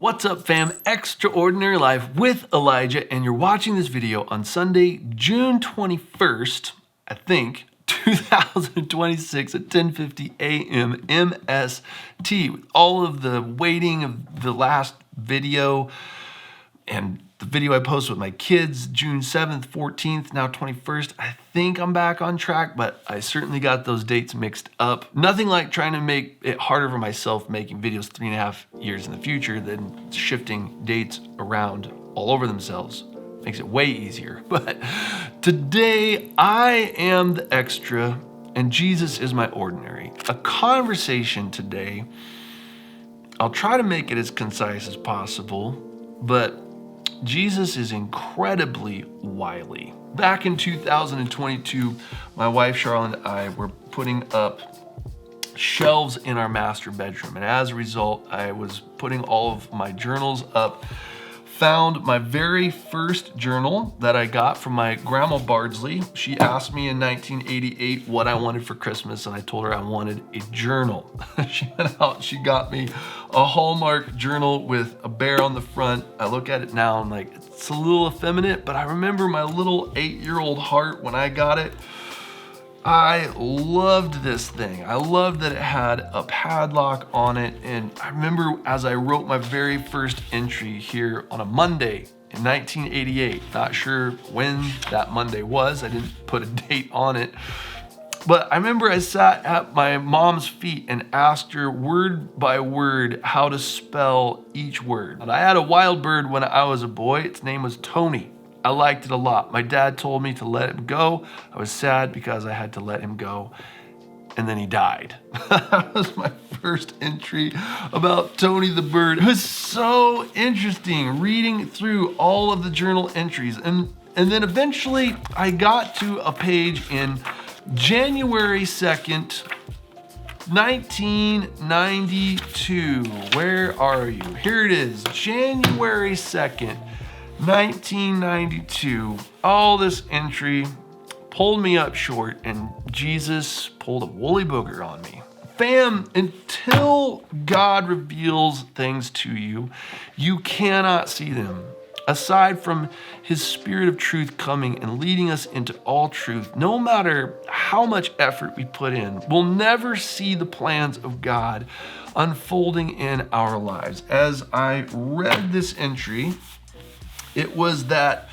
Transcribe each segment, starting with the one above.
What's up, fam? Extraordinary Life with Elijah, and you're watching this video on Sunday, June 21st, I think, 2026 at 10:50 a.m. MST. With all of the waiting of the last video and the video I posted with my kids, June 7th, 14th, now 21st, I think I'm back on track, but I certainly got those dates mixed up. Nothing like trying to make it harder for myself making videos 3.5 years in the future than shifting dates around all over themselves. Makes it way easier. But today I am the extra and Jesus is my ordinary. A conversation today. I'll try to make it as concise as possible, but Jesus is incredibly wily. Back in 2022, my wife Sharla and I were putting up shelves in our master bedroom. And as a result, I was putting all of my journals up. Found my very first journal that I got from my grandma Bardsley. She asked me in 1988 what I wanted for Christmas, and I told her I wanted a journal. She went out, she got me a Hallmark journal with a bear on the front. I look at it now and like, it's a little effeminate, but I remember my little 8-year-old heart when I got it. I loved this thing. I loved that it had a padlock on it. And I remember as I wrote my very first entry here on a Monday in 1988, not sure when that Monday was. I didn't put a date on it. But I remember I sat at my mom's feet and asked her word by word how to spell each word. And I had a wild bird when I was a boy. Its name was Tony. I liked it a lot. My dad told me to let him go. I was sad because I had to let him go. And then he died. That was my first entry about Tony the bird. It was so interesting reading through all of the journal entries. And then eventually I got to a page in January 2nd, 1992. Where are you? Here it is, January 2nd. 1992, all this entry pulled me up short and Jesus pulled a woolly booger on me. Fam, until God reveals things to you, you cannot see them. Aside from his spirit of truth coming and leading us into all truth, no matter how much effort we put in, we'll never see the plans of God unfolding in our lives. As I read this entry, it was that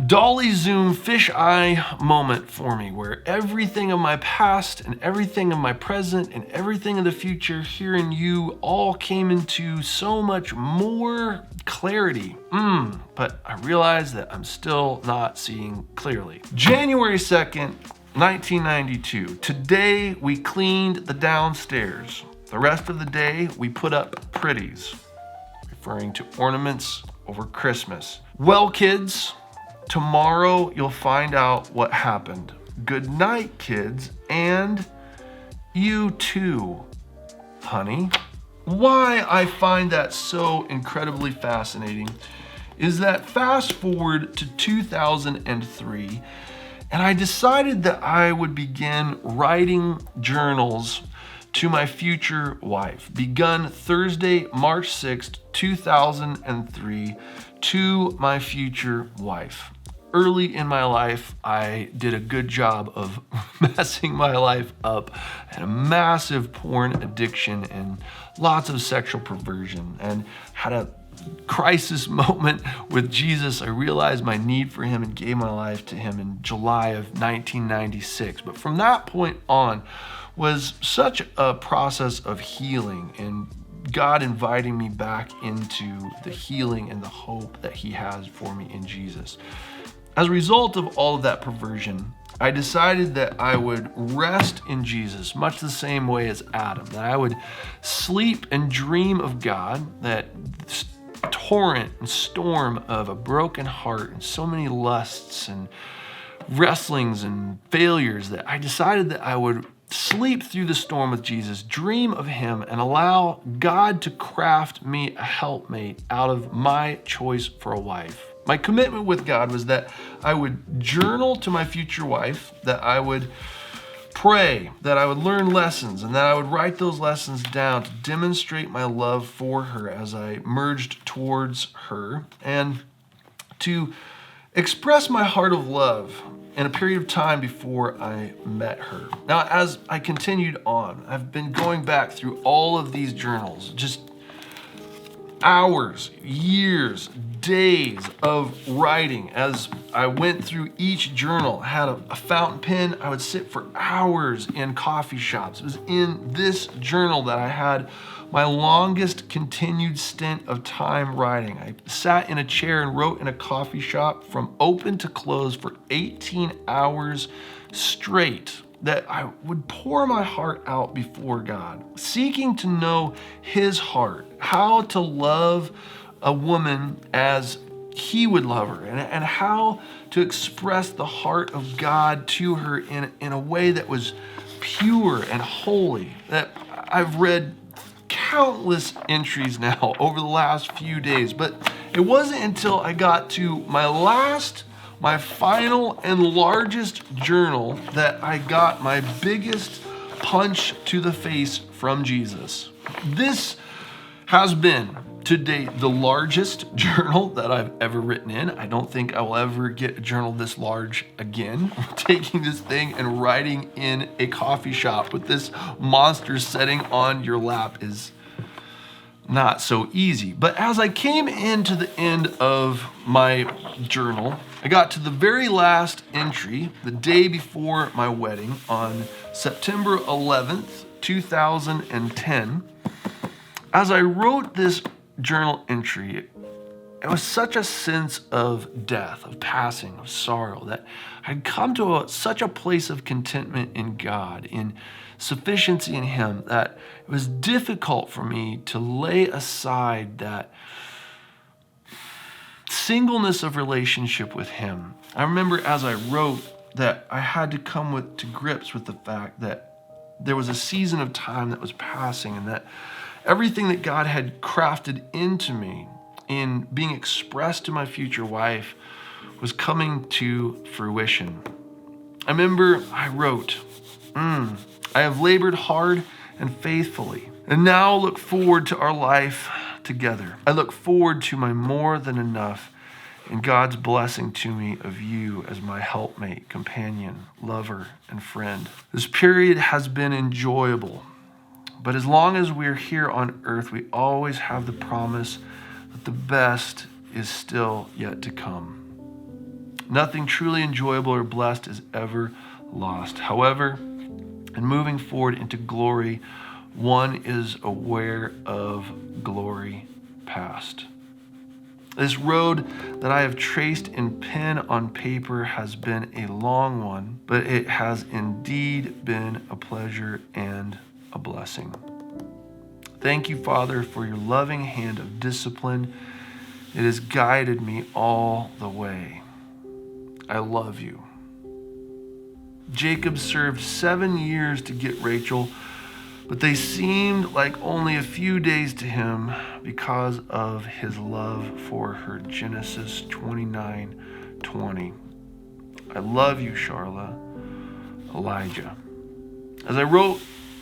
dolly zoom fisheye moment for me where everything of my past and everything of my present and everything of the future here in you all came into so much more clarity. But I realized that I'm still not seeing clearly. January 2nd, 1992. Today we cleaned the downstairs. The rest of the day we put up pretties, referring to ornaments over Christmas. Well, kids, tomorrow you'll find out what happened. Good night, kids, and you too, honey. Why I find that so incredibly fascinating is that fast forward to 2003, and I decided that I would begin writing journals to my future wife. Begun Thursday, March 6th, 2003, to my future wife. Early in my life, I did a good job of messing my life up. I had a massive porn addiction and lots of sexual perversion, and had a crisis moment with Jesus. I realized my need for him and gave my life to him in July of 1996. But from that point on, was such a process of healing and God inviting me back into the healing and the hope that he has for me in Jesus. As a result of all of that perversion, I decided that I would rest in Jesus much the same way as Adam, that I would sleep and dream of God, that torrent and storm of a broken heart and so many lusts and wrestlings and failures, that I decided that I would sleep through the storm with Jesus, dream of him, and allow God to craft me a helpmate out of my choice for a wife. My commitment with God was that I would journal to my future wife, that I would pray that I would learn lessons and that I would write those lessons down to demonstrate my love for her as I merged towards her, and to express my heart of love in a period of time before I met her. Now, as I continued on, I've been going back through all of these journals, just hours, years, days of writing. As I went through each journal, I had a fountain pen. I would sit for hours in coffee shops. It was in this journal that I had my longest continued stint of time writing. I sat in a chair and wrote in a coffee shop from open to close for 18 hours straight, that I would pour my heart out before God, seeking to know His heart, how to love a woman as He would love her, and how to express the heart of God to her in a way that was pure and holy. That I've read countless entries now over the last few days, but it wasn't until I got to my final and largest journal that I got my biggest punch to the face from Jesus. This has been, to date, the largest journal that I've ever written in. I don't think I will ever get a journal this large again. Taking this thing and writing in a coffee shop with this monster setting on your lap is not so easy. But as I came into the end of my journal, I got to the very last entry, the day before my wedding, on September 11th, 2010. As I wrote this journal entry, it was such a sense of death, of passing, of sorrow, that I'd come to such a place of contentment in God, in sufficiency in Him, that it was difficult for me to lay aside that singleness of relationship with Him. I remember as I wrote that I had to come to grips with the fact that there was a season of time that was passing, and that everything that God had crafted into me in being expressed to my future wife was coming to fruition. I remember I wrote, I have labored hard and faithfully, and now look forward to our life together. I look forward to my more than enough and God's blessing to me of you as my helpmate, companion, lover, and friend. This period has been enjoyable, but as long as we're here on earth, we always have the promise that the best is still yet to come. Nothing truly enjoyable or blessed is ever lost. However, in moving forward into glory, one is aware of glory past. This road that I have traced in pen on paper has been a long one, but it has indeed been a pleasure and a blessing. Thank you, Father, for your loving hand of discipline. It has guided me all the way. I love you. Jacob served 7 years to get Rachel, but they seemed like only a few days to him because of his love for her. Genesis 29:20. I love you, Sharla. Elijah. As I wrote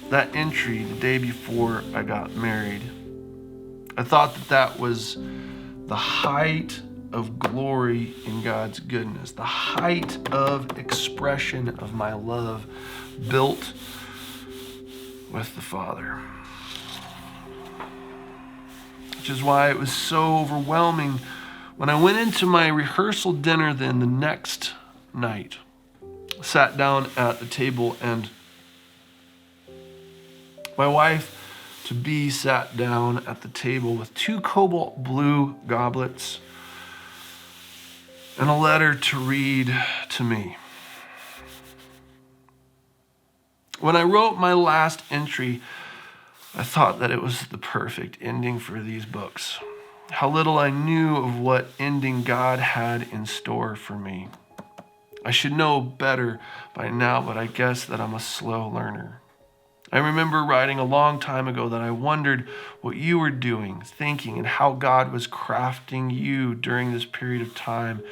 that entry the day before I got married, I thought that was the height of glory in God's goodness, the height of expression of my love built with the Father. Which is why it was so overwhelming when I went into my rehearsal dinner then the next night, sat down at the table, and my wife-to-be sat down at the table with 2 cobalt blue goblets and a letter to read to me. When I wrote my last entry, I thought that it was the perfect ending for these books. How little I knew of what ending God had in store for me. I should know better by now, but I guess that I'm a slow learner. I remember writing a long time ago that I wondered what you were doing, thinking, and how God was crafting you during this period of time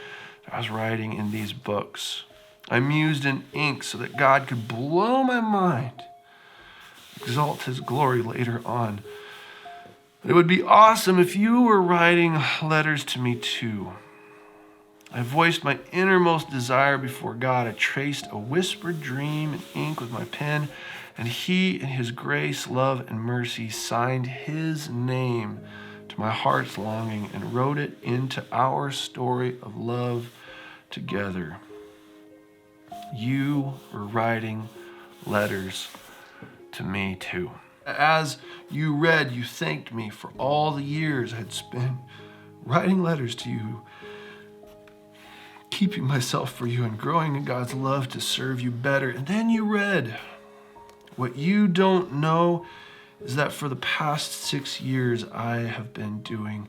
that I was writing in these books. I mused in ink so that God could blow my mind, exalt his glory later on. It would be awesome if you were writing letters to me too. I voiced my innermost desire before God. I traced a whispered dream in ink with my pen, and he, in his grace, love, and mercy, signed his name to my heart's longing and wrote it into our story of love together. You were writing letters to me too. As you read, you thanked me for all the years I had spent writing letters to you, keeping myself for you and growing in God's love to serve you better. And then you read, what you don't know is that for the past 6 years, I have been doing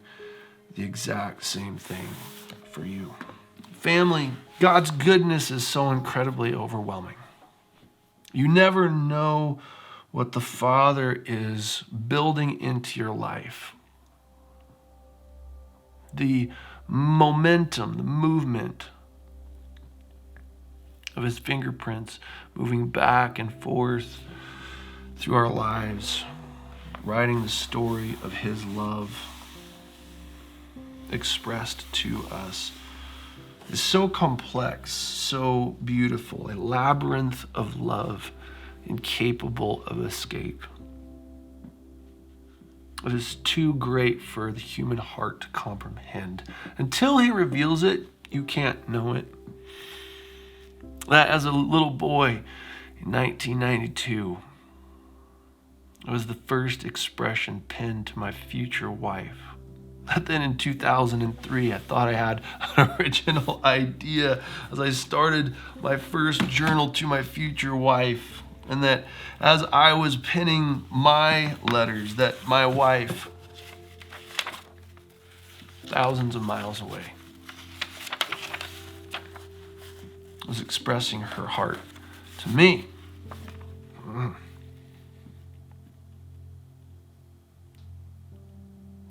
the exact same thing for you. Family, God's goodness is so incredibly overwhelming. You never know what the Father is building into your life. The momentum, the movement of his fingerprints moving back and forth through our lives, writing the story of his love expressed to us, is so complex, so beautiful, a labyrinth of love incapable of escape. It is too great for the human heart to comprehend. Until he reveals it, you can't know it. That as a little boy in 1992, it was the first expression penned to my future wife. That then in 2003, I thought I had an original idea as I started my first journal to my future wife. And that as I was penning my letters, that my wife, thousands of miles away, was expressing her heart to me.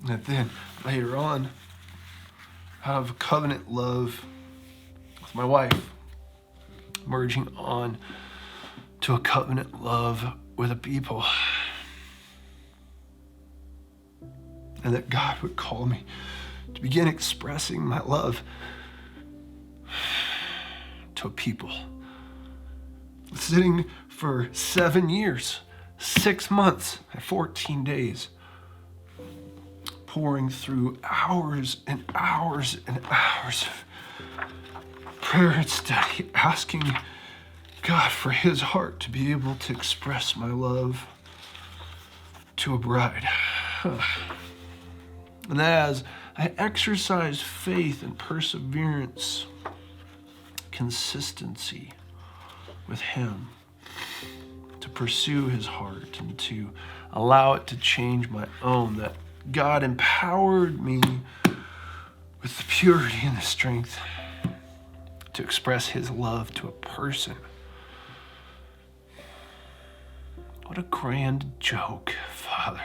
And then later on, out of covenant love with my wife, merging on to a covenant love with a people. And that God would call me to begin expressing my love to a people. Sitting for 7 years, 6 months, and 14 days, pouring through hours and hours and hours of prayer and study, asking God for his heart to be able to express my love to a bride. And as I exercised faith and perseverance, consistency with him, to pursue his heart and to allow it to change my own, that God empowered me with the purity and the strength to express his love to a person. What a grand joke, Father.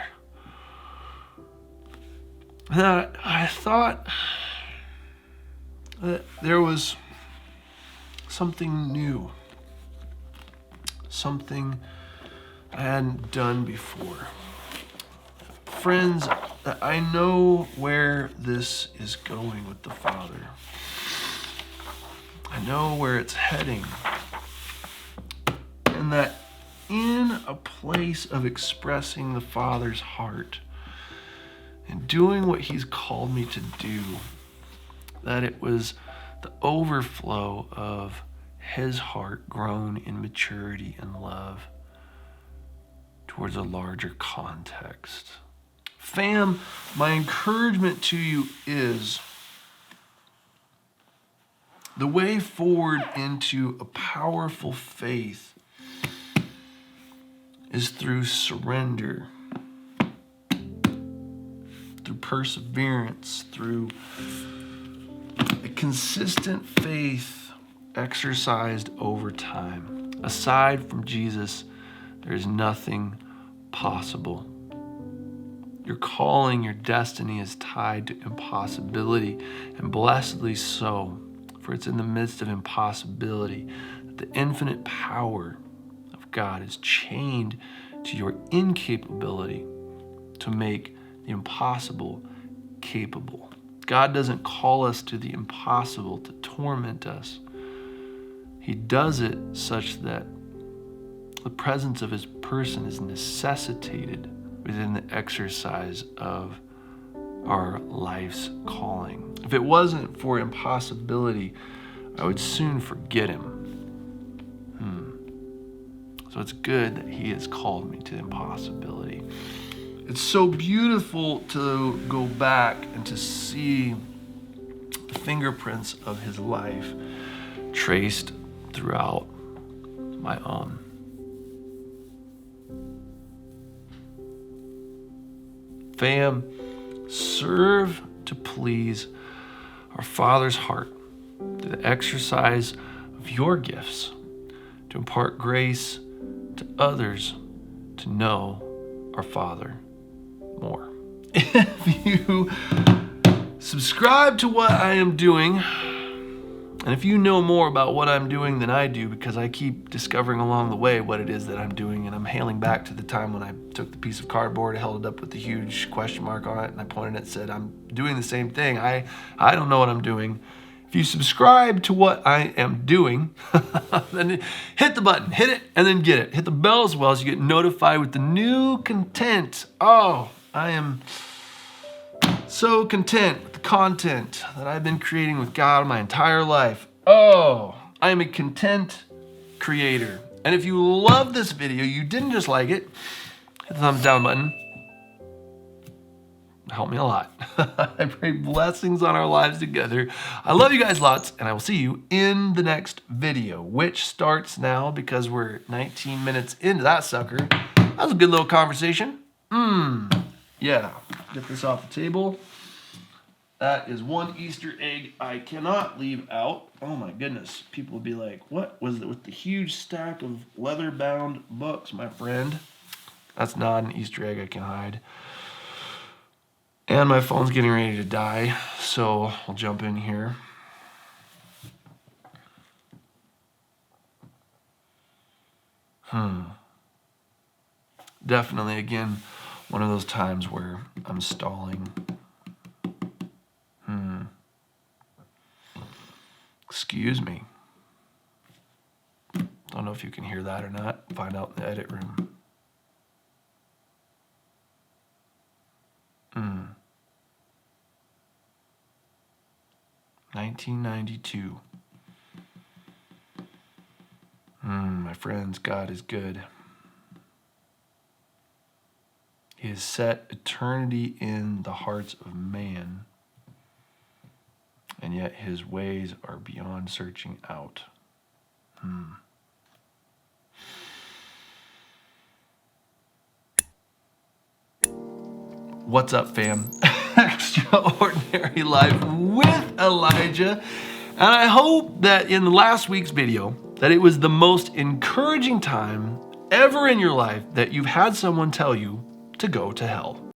That I thought that there was something new, something I hadn't done before. Friends, I know where this is going with the Father. I know where it's heading. And that in a place of expressing the Father's heart and doing what he's called me to do, that it was the overflow of his heart grown in maturity and love towards a larger context. Fam, my encouragement to you is the way forward into a powerful faith is through surrender, through perseverance, through a consistent faith exercised over time. Aside from Jesus, there is nothing possible. Your calling, your destiny is tied to impossibility, and blessedly so, For it's in the midst of impossibility that the infinite power of God is chained to your incapability to make the impossible capable. God doesn't call us to the impossible to torment us. He does it such that the presence of his person is necessitated within the exercise of our life's calling. If it wasn't for impossibility, I would soon forget him. So it's good that he has called me to impossibility. It's so beautiful to go back and to see the fingerprints of his life traced throughout my own. Fam, serve to please our Father's heart through the exercise of your gifts, to impart grace to others to know our Father more. If you subscribe to what I am doing, and if you know more about what I'm doing than I do, because I keep discovering along the way what it is that I'm doing, and I'm hailing back to the time when I took the piece of cardboard, held it up with the huge question mark on it, and I pointed it and said, I'm doing the same thing. I don't know what I'm doing. If you subscribe to what I am doing, then hit the button, hit it, and then get it. Hit the bell as well so you get notified with the new content. Oh, I am so content with the content that I've been creating with God my entire life. Oh, I am a content creator. And if you love this video, you didn't just like it, hit the thumbs down button. Help me a lot. I pray blessings on our lives together. I love you guys lots, and I will see you in the next video, which starts now because we're 19 minutes into that sucker. That was a good little conversation. Yeah, get this off the table. That is one Easter egg I cannot leave out. Oh my goodness. People would be like, what was it with the huge stack of leather-bound books, my friend? That's not an Easter egg I can hide. And my phone's getting ready to die, so I'll jump in here. Definitely, again, one of those times where I'm stalling. Excuse me. Don't know if you can hear that or not. Find out in the edit room. 1992. My friends, God is good. He has set eternity in the hearts of man, and yet his ways are beyond searching out. What's up, fam? Extraordinary Life with Elijah. And I hope that in last week's video, that it was the most encouraging time ever in your life that you've had someone tell you to go to hell.